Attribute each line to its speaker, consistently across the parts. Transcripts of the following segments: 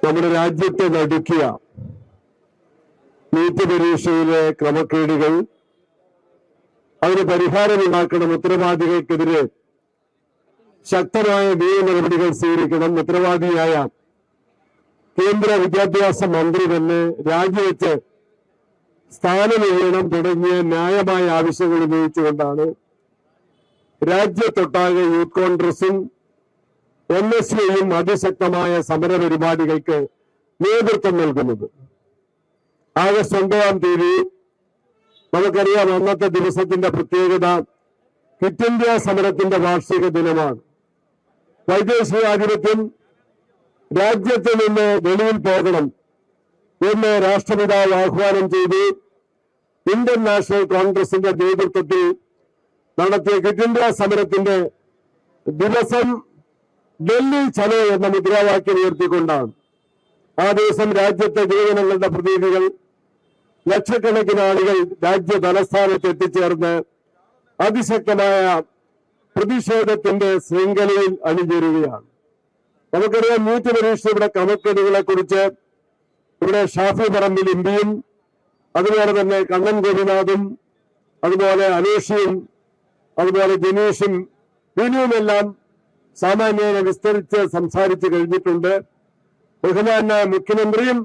Speaker 1: നമ്മുടെ രാജ്യത്തെ നടുക്കിയ നീറ്റ് പരീക്ഷയിലെ ക്രമക്കേടുകൾ, അതിന് പരിഹാരമുണ്ടാക്കണം, ഉത്തരവാദികൾക്കെതിരെ ശക്തമായ നിയമ നടപടികൾ സ്വീകരിക്കണം, ഉത്തരവാദിയായ കേന്ദ്ര വിദ്യാഭ്യാസ മന്ത്രി തന്നെ രാജിവെച്ച് സ്ഥാനമൊഴിയണം തുടങ്ങിയ ന്യായമായ ആവശ്യങ്ങൾ ഉന്നയിച്ചുകൊണ്ടാണ് രാജ്യത്തൊട്ടാകെ യൂത്ത് കോൺഗ്രസും NSUയും അതിശക്തമായ സമര പരിപാടികൾക്ക് നേതൃത്വം നൽകുന്നത്. ആഗസ്റ്റ് 9-ാം തീയതി നമുക്കറിയാം, അന്നത്തെ ദിവസത്തിന്റെ പ്രത്യേകത ക്വിറ്റ് ഇന്ത്യ സമരത്തിന്റെ വാർഷിക ദിനമാണ്. വൈദേശികാധിപത്യം രാജ്യത്ത് നിന്ന് വെളിയിൽ പോകണം എന്ന് രാഷ്ട്രപിതാവ് ആഹ്വാനം ചെയ്ത് ഇന്ത്യൻ നാഷണൽ കോൺഗ്രസിന്റെ നേതൃത്വത്തിൽ നടത്തിയ ക്വിറ്റ് ഇന്ത്യ സമരത്തിന്റെ ദിവസം ഡൽഹി ചലോ എന്ന മുദ്രാവാക്യം ഉയർത്തിക്കൊണ്ടാണ്. ആ ദിവസം രാജ്യത്തെ യുവജനങ്ങളുടെ പ്രതിനിധികൾ, ലക്ഷക്കണക്കിന് ആളുകൾ രാജ്യ തലസ്ഥാനത്ത് എത്തിച്ചേർന്ന് അതിശക്തമായ പ്രതിഷേധത്തിന്റെ ശൃംഖലയിൽ അണിചേരുകയാണ്. നമുക്കറിയാം, നീറ്റ് പരീക്ഷയുടെ ക്രമക്കേടുകളെ കുറിച്ച് ഇവിടെ ഷാഫി പറമ്പിൽ എംപിയും അതുപോലെ തന്നെ കണ്ണൻ ഗോപിനാഥും അതുപോലെ അനൂഷിയും അതുപോലെ ജനീഷും വിനുവുമെല്ലാം സാമാന്യേന വിസ്തരിച്ച് സംസാരിച്ചു കഴിഞ്ഞിട്ടുണ്ട്. ബഹുമാനായ മുഖ്യമന്ത്രിയും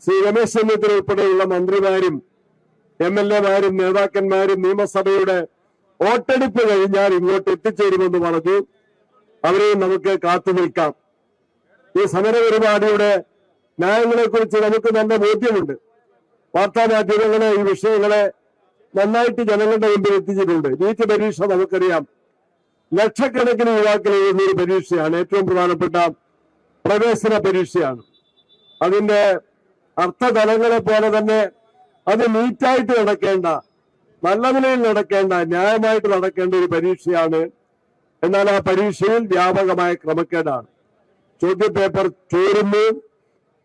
Speaker 1: ശ്രീ രമേശ് ചെന്നിത്തല ഉൾപ്പെടെയുള്ള മന്ത്രിമാരും MLA-മാരും നേതാക്കന്മാരും നിയമസഭയുടെ വോട്ടെടുപ്പ് കഴിഞ്ഞാൽ ഇങ്ങോട്ട് എത്തിച്ചേരുമെന്ന് പറഞ്ഞു. അവരെയും നമുക്ക് കാത്തു നിൽക്കാം. ഈ സമര പരിപാടിയുടെ ന്യായങ്ങളെ കുറിച്ച് നമുക്ക് നല്ല ബോധ്യമുണ്ട്. വാർത്താമാധ്യമങ്ങളെ ഈ വിഷയങ്ങളെ നന്നായിട്ട് ജനങ്ങളുടെ മുമ്പിൽ എത്തിച്ചിട്ടുണ്ട്. നീറ്റ് പരീക്ഷ നമുക്കറിയാം, ലക്ഷക്കണക്കിന് യുവാക്കൾ എഴുതുന്ന ഒരു പരീക്ഷയാണ്. ഏറ്റവും പ്രധാനപ്പെട്ട പ്രവേശന പരീക്ഷയാണ്. അതിന്റെ അർത്ഥതലങ്ങളെ പോലെ തന്നെ അത് നീറ്റായിട്ട് നടക്കേണ്ട, നല്ല നിലയിൽ നടക്കേണ്ട, ന്യായമായിട്ട് നടക്കേണ്ട ഒരു പരീക്ഷയാണ്. എന്നാൽ ആ പരീക്ഷയിൽ വ്യാപകമായ ക്രമക്കേടാണ്. ചോദ്യപേപ്പർ ചോരുന്നു,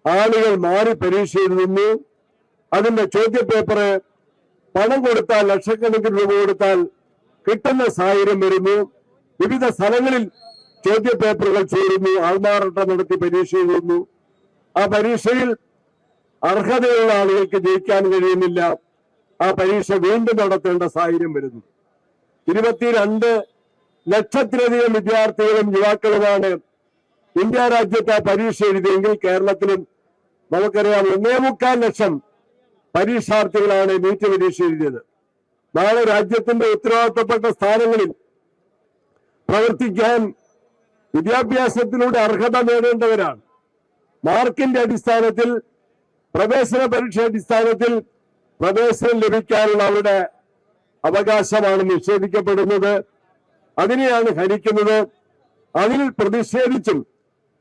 Speaker 1: ആളുകൾ മാറി പരീക്ഷ എഴുതുന്നു. അതിന്റെ ചോദ്യപേപ്പർ പണം കൊടുത്താൽ, ലക്ഷക്കണക്കിന് രൂപ കൊടുത്താൽ കിട്ടുന്ന സാഹചര്യം വരുന്നു. വിവിധ സ്ഥലങ്ങളിൽ ചോദ്യപേപ്പറുകൾ ചോരുന്നു, ആൾമാറാട്ടം നടത്തി പരീക്ഷ എഴുതുന്നു. ആ പരീക്ഷയിൽ അർഹതയുള്ള ആളുകൾക്ക് ജയിക്കാൻ കഴിയുന്നില്ല. ആ പരീക്ഷ വീണ്ടും നടത്തേണ്ട സാഹചര്യം വരുന്നു. 22 ലക്ഷത്തിലധികം വിദ്യാർത്ഥികളും യുവാക്കളുമാണ് ഇന്ത്യ രാജ്യത്ത് ആ പരീക്ഷ എഴുതിയെങ്കിൽ കേരളത്തിലും നമുക്കറിയാം 1.25 ലക്ഷം പരീക്ഷാർത്ഥികളാണ് നീറ്റ് പരീക്ഷ എഴുതിയത്. നാളെ രാജ്യത്തിന്റെ ഉത്തരവാദിത്തപ്പെട്ട സ്ഥാനങ്ങളിൽ പ്രവർത്തിക്കാൻ വിദ്യാഭ്യാസത്തിലൂടെ അർഹത നേടേണ്ടവരാണ്. മാർക്കിന്റെ അടിസ്ഥാനത്തിൽ, പ്രവേശന പരീക്ഷ അടിസ്ഥാനത്തിൽ പ്രവേശനം ലഭിക്കാനുള്ള അവരുടെ അവകാശമാണ് നിഷേധിക്കപ്പെടുന്നത്. അതിനെയാണ് ഹനിക്കുന്നത്. അതിൽ പ്രതിഷേധിച്ചും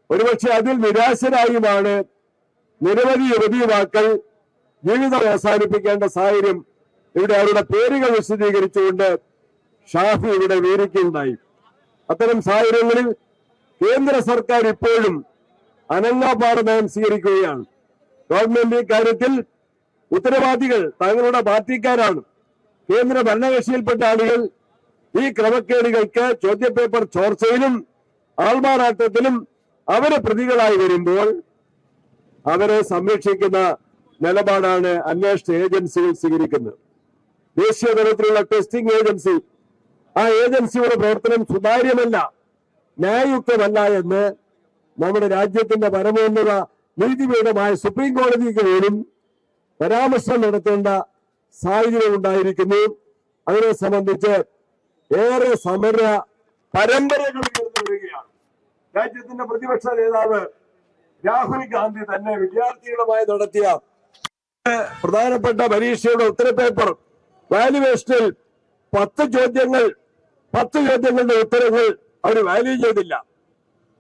Speaker 1: ഒരുപക്ഷെ അതിൽ നിരാശരായുമാണ് നിരവധി യുവതീവാക്കൾ ജീവിതം അവസാനിപ്പിക്കേണ്ട സാഹചര്യം ഇവിടെ അവരുടെ പേരുകൾ വിശദീകരിച്ചുകൊണ്ട് ഷാഫി ഇവിടെ വിവരിക്കുകയുണ്ടായി. അത്തരം സാഹചര്യങ്ങളിൽ കേന്ദ്ര സർക്കാർ ഇപ്പോഴും അനങ്ങാപ്പാട് നയം സ്വീകരിക്കുകയാണ്. ഗവൺമെന്റ് ഇക്കാര്യത്തിൽ ഉത്തരവാദികൾ തങ്ങളുടെ പാർട്ടിക്കാരാണ്. കേന്ദ്ര ഭരണകക്ഷിയിൽപ്പെട്ട ആളുകൾ ഈ ക്രമക്കേടുകൾക്ക്, ചോദ്യപേപ്പർ ചോർച്ചയിലും ആൾമാറാട്ടത്തിലും അവരെ പ്രതികളായി വരുമ്പോൾ അവരെ സംരക്ഷിക്കുന്ന നിലപാടാണ് അന്വേഷണ ഏജൻസികൾ സ്വീകരിക്കുന്നത്. ദേശീയ തലത്തിലുള്ള ടെസ്റ്റിംഗ് ഏജൻസി, ആ ഏജൻസിയുടെ പ്രവർത്തനം സുതാര്യമല്ല, ന്യായയുക്തമല്ല എന്ന് നമ്മുടെ രാജ്യത്തിന്റെ പരമോന്നത നീതിപീഠമായ സുപ്രീം കോടതിക്ക് പോലും പരാമർശം നടത്തേണ്ട സാഹചര്യം ഉണ്ടായിരിക്കുന്നു. അതിനെ സംബന്ധിച്ച് ഏറെ സമര പരമ്പരകൾ ഉയർന്നു വരികയാണ്. രാജ്യത്തിന്റെ പ്രതിപക്ഷ നേതാവ് രാഹുൽ ഗാന്ധി തന്നെ വിദ്യാർത്ഥികളുമായി നടത്തിയ പ്രധാനപ്പെട്ട പരീക്ഷയുടെ ഉത്തരപേപ്പർ വാല്യുവേഷനിൽ 10 ചോദ്യങ്ങളുടെ ഉത്തരങ്ങൾ അവർ വാല്യൂ ചെയ്തില്ല.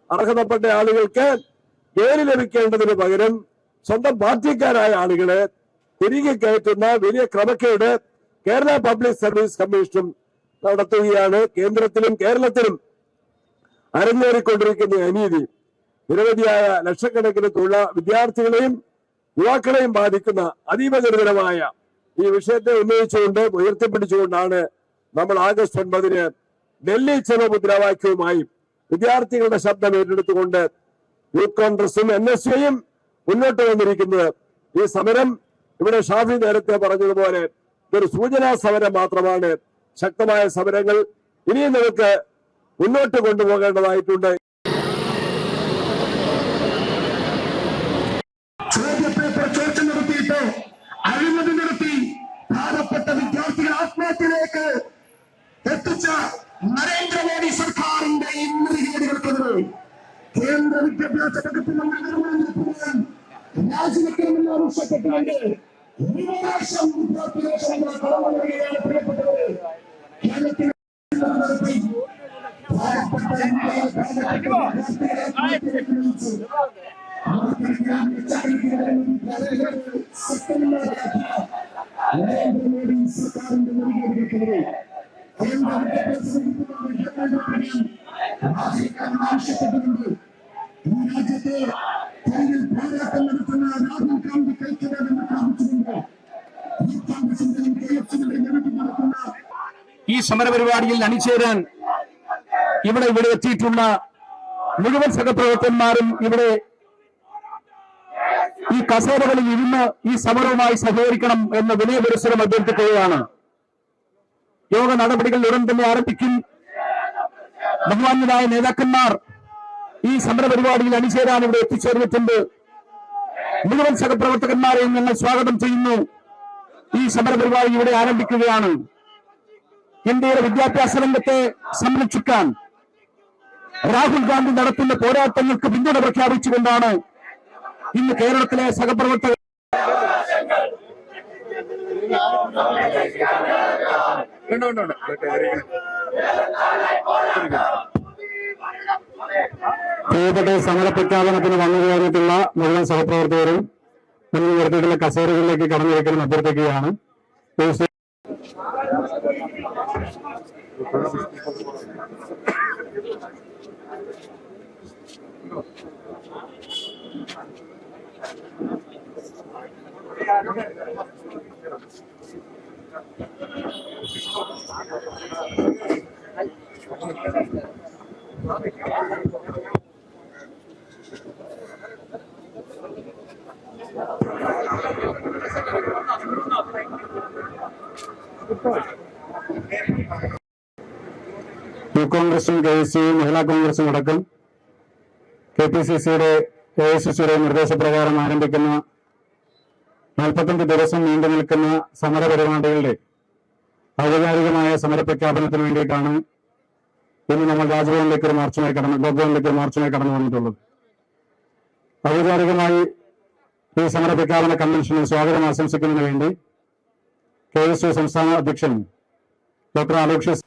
Speaker 1: അർഹതപ്പെട്ട ആളുകൾക്ക് ജോലി ലഭിക്കേണ്ടതിന് പകരം സ്വന്തം പാർട്ടിക്കാരായ ആളുകളെ തിരികെ കയറ്റുന്ന വലിയ ക്രമക്കേട് കേരള പബ്ലിക് സർവീസ് കമ്മീഷനും നടത്തുകയാണ്. കേന്ദ്രത്തിലും കേരളത്തിലും അരങ്ങേറിക്കൊണ്ടിരിക്കുന്ന അനീതി നിരവധിയായ ലക്ഷക്കണക്കിന് വിദ്യാർത്ഥികളെയും യുവാക്കളെയും ബാധിക്കുന്ന അതീവ ഗുരുതരമായ ഈ വിഷയത്തെ ഉയർത്തിപ്പിടിച്ചുകൊണ്ടാണ് നമ്മൾ ആഗസ്റ്റ് 9-ന് ഡൽഹി ചലോ മുദ്രാവാക്യവുമായി വിദ്യാർത്ഥികളുടെ ശബ്ദം ഏറ്റെടുത്തുകൊണ്ട് യൂത്ത് കോൺഗ്രസും NSUയും മുന്നോട്ട് വന്നിരിക്കുന്നത്. ഈ സമരം ഇവിടെ ഷാഫി നേരത്തെ പറഞ്ഞതുപോലെ ഒരു സൂചനാ സമരം മാത്രമാണ്. ശക്തമായ സമരങ്ങൾ ഇനിയും നമുക്ക് മുന്നോട്ട് കൊണ്ടുപോകേണ്ടതായിട്ടുണ്ട്.
Speaker 2: ചോദ്യപേപ്പർ ചോർച്ച നടത്തിയിട്ട് അഴിമതി നടത്തി പാവപ്പെട്ട വിദ്യാർത്ഥികൾ ആത്മഹത്യയിലേക്ക് എത്തിച്ച നരേന്ദ്രമോദി സർക്കാരിന്റെ ഇന്നതികേടുകൾക്കെതിരെ കേന്ദ്ര വിദ്യാഭ്യാസ വകുപ്പ് മന്ത്രി രാജിവെക്കണമെന്ന് ആവശ്യപ്പെട്ടുകൊണ്ട് ഭൂരിപക്ഷം വിദ്യാർത്ഥികളെ കടന്നു വരികയാണ്. പ്രിയപ്പെട്ടവരെ, കേരളത്തിൽ പാവപ്പെട്ട നരേന്ദ്രമോദി സർക്കാരിന്റെ മുൻകൈയെടുക്കുന്നത് കേന്ദ്ര ആവശ്യപ്പെട്ടുകൊണ്ട് ഈ രാജ്യത്തെ തൊഴിൽ പോരാട്ടം നടത്തുന്ന രാഹുൽ ഗാന്ധി കൈക്കണമെന്ന് പ്രഖ്യാപിച്ചുകൊണ്ട് നടത്തുന്ന
Speaker 3: ഈ സമരപരിപാടിയിൽ അണിചേരാൻ ഇവിടെ എത്തിയിട്ടുള്ള മുഴുവൻ സഹപ്രവർത്തകന്മാരും ഇവിടെ ഈ കസേരകളിൽ ഇരുന്ന് ഈ സമരവുമായി സഹകരിക്കണം എന്ന വിനയ പുരസ്സരം അഭ്യർത്ഥിക്കുകയാണ്. യോഗ നടപടികൾ ഉടൻ തന്നെ ആരംഭിക്കും. ബഹുമാന്യരായ നേതാക്കന്മാർ ഈ സമരപരിപാടിയിൽ അണിചേരാൻ ഇവിടെ എത്തിച്ചേർന്നിട്ടുണ്ട്. മുഴുവൻ സഹപ്രവർത്തകന്മാരെയും ഞങ്ങൾ സ്വാഗതം ചെയ്യുന്നു. ഈ സമരപരിപാടി ഇവിടെ ആരംഭിക്കുകയാണ്. ഇന്ത്യയുടെ വിദ്യാഭ്യാസ രംഗത്തെ സംരക്ഷിക്കാൻ രാഹുൽ ഗാന്ധി നടത്തുന്ന പോരാട്ടങ്ങൾക്ക് പിന്തുണ പ്രഖ്യാപിച്ചുകൊണ്ടാണ് ഇന്ന് കേരളത്തിലെ സഹപ്രവർത്തകർ പ്രിയപ്പെട്ട സമരപ്രഖ്യാപനത്തിന് വന്നു കഴിഞ്ഞിട്ടുള്ള മുഴുവൻ സഹപ്രവർത്തകരും മുന്നിൽ നിർത്തിയിട്ടുള്ള കസേരകളിലേക്ക് കടന്നിരിക്കണം അഭ്യർത്ഥിക്കുകയാണ്. യൂത്ത് കോൺഗ്രസും KSUവും മഹിളാ കോൺഗ്രസും അടക്കം KPCCയുടെ AICCയുടെ നിർദ്ദേശപ്രകാരം ആരംഭിക്കുന്ന 45 ദിവസം നീണ്ടു നിൽക്കുന്ന സമരപരിപാടികളുടെ ഔപചാരികമായ സമരപ്രഖ്യാപനത്തിന് വേണ്ടിയിട്ടാണ് ഇന്ന് നമ്മൾ രാജ്ഭവനിലേക്ക് ഒരു മാർച്ചുമായി കടന്നു വന്നിട്ടുള്ളത്. ഔപചാരികമായി ഈ സമരപ്രഖ്യാപന കൺവെൻഷന് സ്വാഗതം ആശംസിക്കുന്നതിന് വേണ്ടി KSU സംസ്ഥാന അധ്യക്ഷൻ ഡോക്ടർ അലോഷ്യസ്